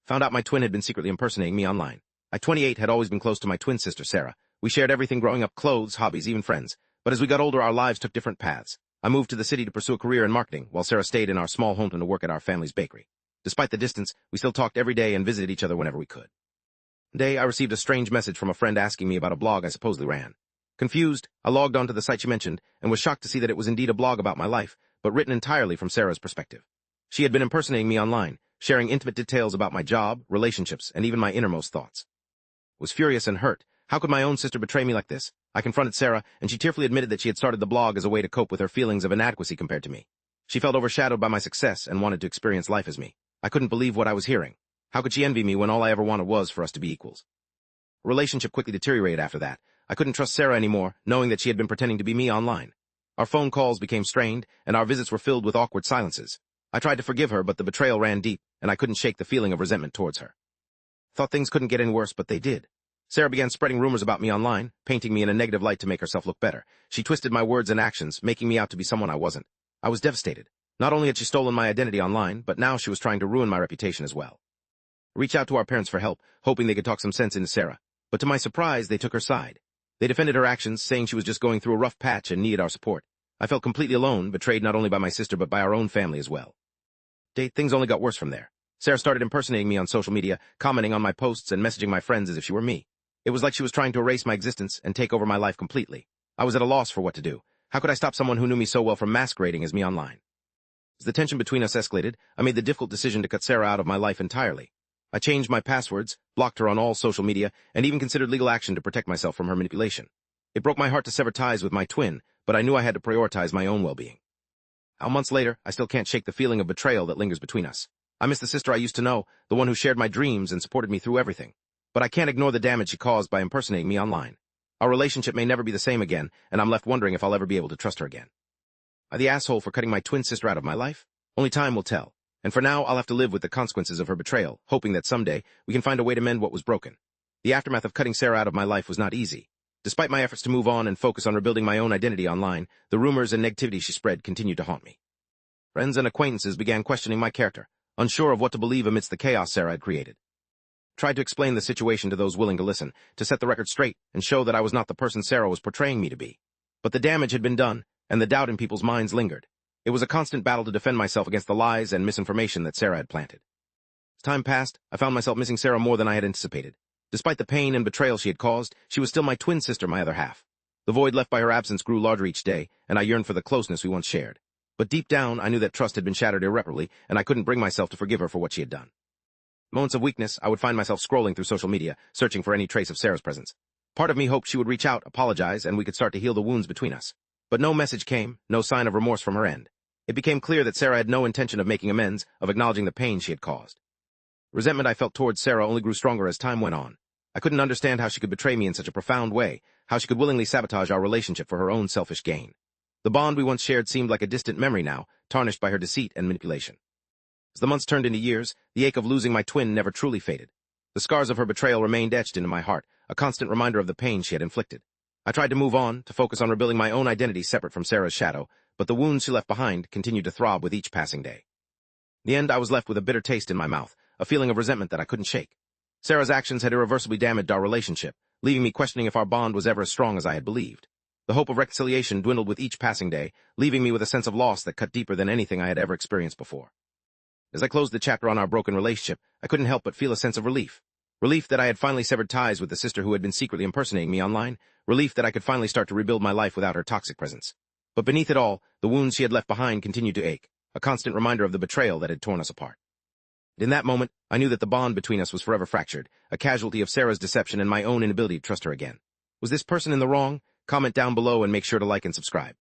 Found out my twin had been secretly impersonating me online. At 28, had always been close to my twin sister, Sarah. We shared everything growing up, clothes, hobbies, even friends. But as we got older, our lives took different paths. I moved to the city to pursue a career in marketing, while Sarah stayed in our small hometown to work at our family's bakery. Despite the distance, we still talked every day and visited each other whenever we could. One day, I received a strange message from a friend asking me about a blog I supposedly ran. Confused, I logged onto the site she mentioned, and was shocked to see that it was indeed a blog about my life, but written entirely from Sarah's perspective. She had been impersonating me online, sharing intimate details about my job, relationships, and even my innermost thoughts. I was furious and hurt. How could my own sister betray me like this? I confronted Sarah, and she tearfully admitted that she had started the blog as a way to cope with her feelings of inadequacy compared to me. She felt overshadowed by my success and wanted to experience life as me. I couldn't believe what I was hearing. How could she envy me when all I ever wanted was for us to be equals? Our relationship quickly deteriorated after that. I couldn't trust Sarah anymore, knowing that she had been pretending to be me online. Our phone calls became strained, and our visits were filled with awkward silences. I tried to forgive her, but the betrayal ran deep, and I couldn't shake the feeling of resentment towards her. Thought things couldn't get any worse, but they did. Sarah began spreading rumors about me online, painting me in a negative light to make herself look better. She twisted my words and actions, making me out to be someone I wasn't. I was devastated. Not only had she stolen my identity online, but now she was trying to ruin my reputation as well. I reached out to our parents for help, hoping they could talk some sense into Sarah. But to my surprise, they took her side. They defended her actions, saying she was just going through a rough patch and needed our support. I felt completely alone, betrayed not only by my sister but by our own family as well. Things only got worse from there. Sarah started impersonating me on social media, commenting on my posts and messaging my friends as if she were me. It was like she was trying to erase my existence and take over my life completely. I was at a loss for what to do. How could I stop someone who knew me so well from masquerading as me online? As the tension between us escalated, I made the difficult decision to cut Sarah out of my life entirely. I changed my passwords, blocked her on all social media, and even considered legal action to protect myself from her manipulation. It broke my heart to sever ties with my twin, but I knew I had to prioritize my own well-being. Now, months later, I still can't shake the feeling of betrayal that lingers between us. I miss the sister I used to know, the one who shared my dreams and supported me through everything. But I can't ignore the damage she caused by impersonating me online. Our relationship may never be the same again, and I'm left wondering if I'll ever be able to trust her again. Am I the asshole for cutting my twin sister out of my life? Only time will tell. And for now, I'll have to live with the consequences of her betrayal, hoping that someday we can find a way to mend what was broken. The aftermath of cutting Sarah out of my life was not easy. Despite my efforts to move on and focus on rebuilding my own identity online, the rumors and negativity she spread continued to haunt me. Friends and acquaintances began questioning my character, unsure of what to believe amidst the chaos Sarah had created. I tried to explain the situation to those willing to listen, to set the record straight and show that I was not the person Sarah was portraying me to be. But the damage had been done, and the doubt in people's minds lingered. It was a constant battle to defend myself against the lies and misinformation that Sarah had planted. As time passed, I found myself missing Sarah more than I had anticipated. Despite the pain and betrayal she had caused, she was still my twin sister, my other half. The void left by her absence grew larger each day, and I yearned for the closeness we once shared. But deep down, I knew that trust had been shattered irreparably, and I couldn't bring myself to forgive her for what she had done. In moments of weakness, I would find myself scrolling through social media, searching for any trace of Sarah's presence. Part of me hoped she would reach out, apologize, and we could start to heal the wounds between us. But no message came, no sign of remorse from her end. It became clear that Sarah had no intention of making amends, of acknowledging the pain she had caused. Resentment I felt towards Sarah only grew stronger as time went on. I couldn't understand how she could betray me in such a profound way, how she could willingly sabotage our relationship for her own selfish gain. The bond we once shared seemed like a distant memory now, tarnished by her deceit and manipulation. As the months turned into years, the ache of losing my twin never truly faded. The scars of her betrayal remained etched into my heart, a constant reminder of the pain she had inflicted. I tried to move on, to focus on rebuilding my own identity separate from Sarah's shadow, but the wounds she left behind continued to throb with each passing day. In the end, I was left with a bitter taste in my mouth, a feeling of resentment that I couldn't shake. Sarah's actions had irreversibly damaged our relationship, leaving me questioning if our bond was ever as strong as I had believed. The hope of reconciliation dwindled with each passing day, leaving me with a sense of loss that cut deeper than anything I had ever experienced before. As I closed the chapter on our broken relationship, I couldn't help but feel a sense of relief. Relief that I had finally severed ties with the sister who had been secretly impersonating me online. Relief that I could finally start to rebuild my life without her toxic presence. But beneath it all, the wounds she had left behind continued to ache, a constant reminder of the betrayal that had torn us apart. In that moment, I knew that the bond between us was forever fractured, a casualty of Sarah's deception and my own inability to trust her again. Was this person in the wrong? Comment down below and make sure to like and subscribe.